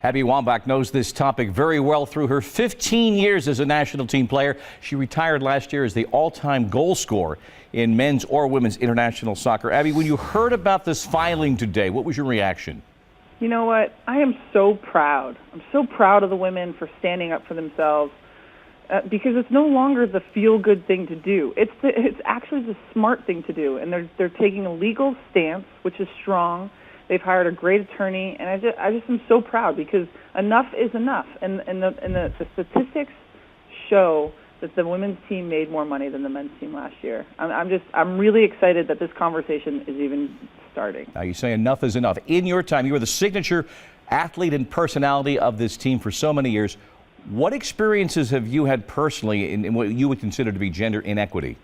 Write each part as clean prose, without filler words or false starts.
Abby Wambach knows this topic very well through her 15 years as a national team player. She retired last year as the all-time goal scorer in men's or women's international soccer. Abby, when you heard about this filing today, what was your reaction? You know what? I am so proud. I'm so proud of the women for standing up for themselves because it's no longer the feel-good thing to do. It's actually the smart thing to do, and they're taking a legal stance, which is strong. They've hired a great attorney, and I just am so proud because enough is enough. And the statistics show that the women's team made more money than the men's team last year. I'm really excited that this conversation is even starting. Now you say enough is enough. In your time, you were the signature athlete and personality of this team for so many years. What experiences have you had personally in what you would consider to be gender inequity?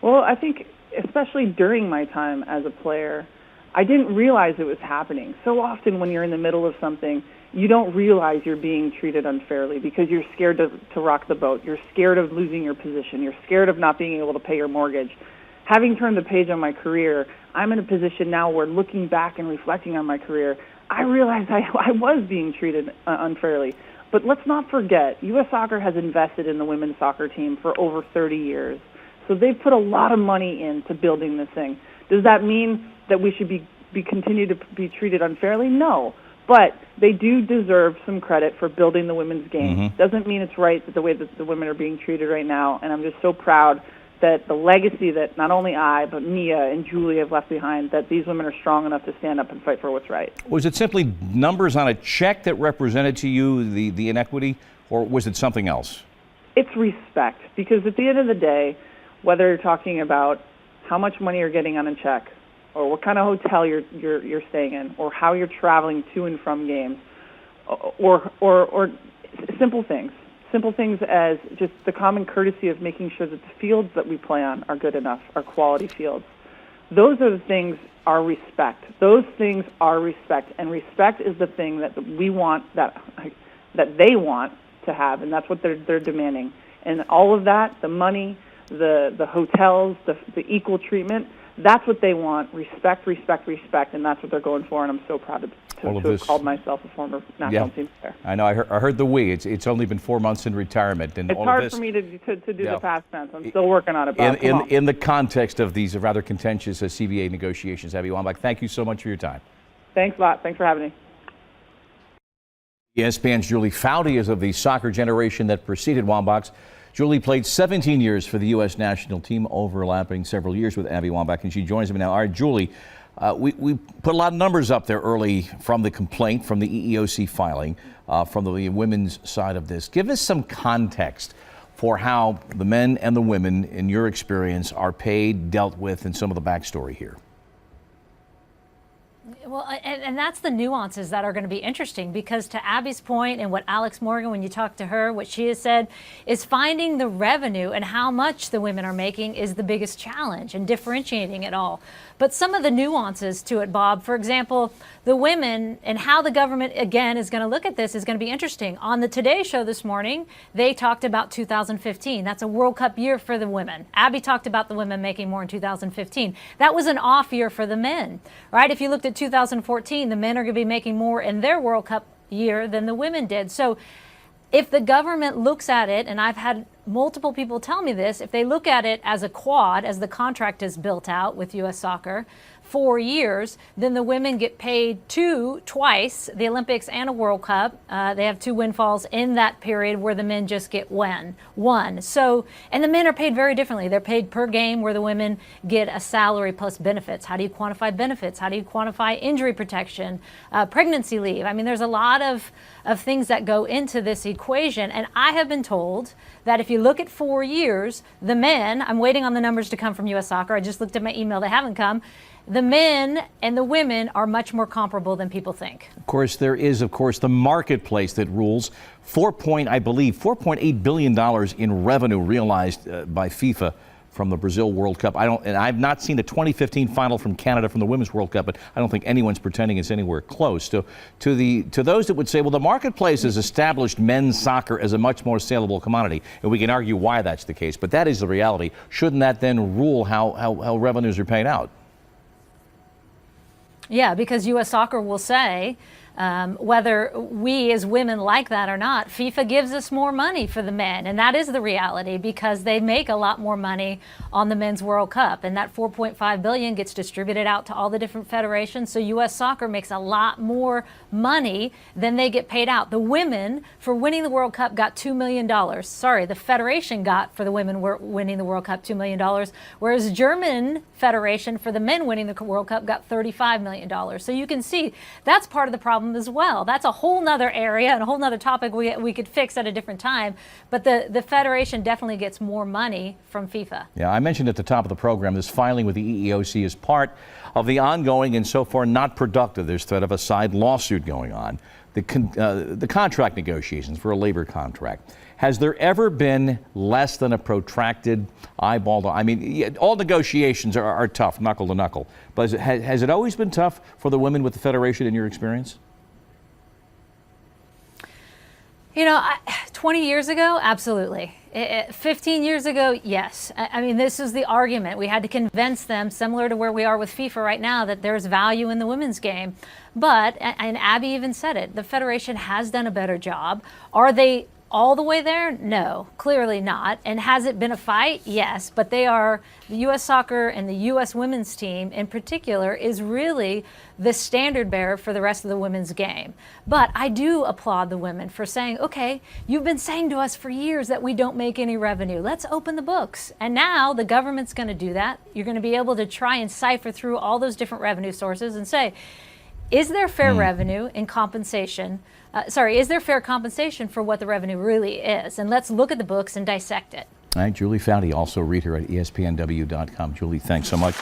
Well, I think especially during my time as a player, I didn't realize it was happening. So often when you're in the middle of something, you don't realize you're being treated unfairly because you're scared to rock the boat. You're scared of losing your position. You're scared of not being able to pay your mortgage. Having turned the page on my career, I'm in a position now where looking back and reflecting on my career, I realized I was being treated unfairly. But let's not forget, U.S. Soccer has invested in the women's soccer team for over 30 years. So they've put a lot of money into building this thing. Does that mean that we should be continue to be treated unfairly? No. But they do deserve some credit for building the women's game. Mm-hmm. Doesn't mean it's right that the way that the women are being treated right now. And I'm just so proud that the legacy that not only I, but Mia and Julie have left behind, that these women are strong enough to stand up and fight for what's right. Was it simply numbers on a check that represented to you the inequity, or was it something else? It's respect, because at the end of the day, whether you're talking about how much money you're getting on a check, or what kind of hotel you're staying in, or how you're traveling to and from games, or simple things as just the common courtesy of making sure that the fields that we play on are good enough, are quality fields. Those are the things are respect. Those things are respect, and respect is the thing that we want, that they want to have, and that's what they're demanding. And all of that, the money, the hotels, the equal treatment, that's what they want. Respect, respect, respect, and that's what they're going for. And I'm so proud to have called myself a former national team player. I know. I heard the we. It's only been 4 months in retirement, and it's all hard of this, for me to do the past tense. I'm still working on it. Bob. In the context of these rather contentious CBA negotiations, Abby Wambach, thank you so much for your time. Thanks a lot. Thanks for having me. ESPN's Julie Foudy is of the soccer generation that preceded Wambach's. Julie played 17 years for the U.S. national team, overlapping several years with Abby Wambach, and she joins me now. All right, Julie, we put a lot of numbers up there early from the complaint, from the EEOC filing, from the women's side of this. Give us some context for how the men and the women, in your experience, are paid, dealt with, and some of the backstory here. Well, and that's the nuances that are going to be interesting, because to Abby's point and what Alex Morgan, when you talk to her, what she has said is finding the revenue and how much the women are making is the biggest challenge, and differentiating it all. But some of the nuances to it, Bob, for example, the women and how the government, again, is going to look at this is going to be interesting. On the Today Show this morning, they talked about 2015. That's a World Cup year for the women. Abby talked about the women making more in 2015. That was an off year for the men, right? If you looked at 2014, the men are going to be making more in their World Cup year than the women did. So if the government looks at it, and I've had multiple people tell me this, if they look at it as a quad, as the contract is built out with U.S. Soccer, 4 years, then the women get paid twice, the Olympics and a World Cup. They have 2 windfalls in that period where the men just get one. So, and the men are paid very differently. They're paid per game, where the women get a salary plus benefits. How do you quantify benefits? How do you quantify injury protection, pregnancy leave? I mean, there's a lot of things that go into this equation. And I have been told that if you look at 4 years, the men, I'm waiting on the numbers to come from U.S. Soccer. I just looked at my email. They haven't come. The men and the women are much more comparable than people think. Of course, there is, the marketplace that rules. $4.8 billion in revenue realized by FIFA from the Brazil World Cup. I've not seen a 2015 final from Canada from the Women's World Cup, but I don't think anyone's pretending it's anywhere close. So to those that would say, well, the marketplace has established men's soccer as a much more saleable commodity, and we can argue why that's the case, but that is the reality. Shouldn't that then rule how revenues are paid out? Yeah, because U.S. Soccer will say Whether we as women like that or not, FIFA gives us more money for the men, and that is the reality because they make a lot more money on the Men's World Cup, and that $4.5 billion gets distributed out to all the different federations. So U.S. Soccer makes a lot more money than they get paid out. The women for winning the World Cup got $2 million. Sorry, the federation got for the women winning the World Cup $2 million, whereas German federation for the men winning the World Cup got $35 million. So you can see that's part of the problem as well. That's a whole nother area and a whole nother topic we could fix at a different time. But the federation definitely gets more money from FIFA. Yeah, I mentioned at the top of the program this filing with the EEOC is part of the ongoing and so far not productive. There's threat of a side lawsuit going on. The contract negotiations for a labor contract. Has there ever been less than a protracted eyeball to, I mean, all negotiations are tough, knuckle to knuckle. But has it always been tough for the women with the federation in your experience? You know, 20 years ago, absolutely. 15 years ago, yes. I mean, this is the argument. We had to convince them, similar to where we are with FIFA right now, that there's value in the women's game. But, and Abby even said it, the Federation has done a better job. Are they all the way there? No, clearly not. And has it been a fight? Yes, but they are, the U.S. Soccer and the U.S. women's team in particular is really the standard bearer for the rest of the women's game. But I do applaud the women for saying, okay, you've been saying to us for years that we don't make any revenue. Let's open the books. And now the government's going to do that. You're going to be able to try and cipher through all those different revenue sources and say, is there fair revenue in compensation? Is there fair compensation for what the revenue really is? And let's look at the books and dissect it. All right, Julie Foudy, also read her at ESPNW.com. Julie, thanks so much.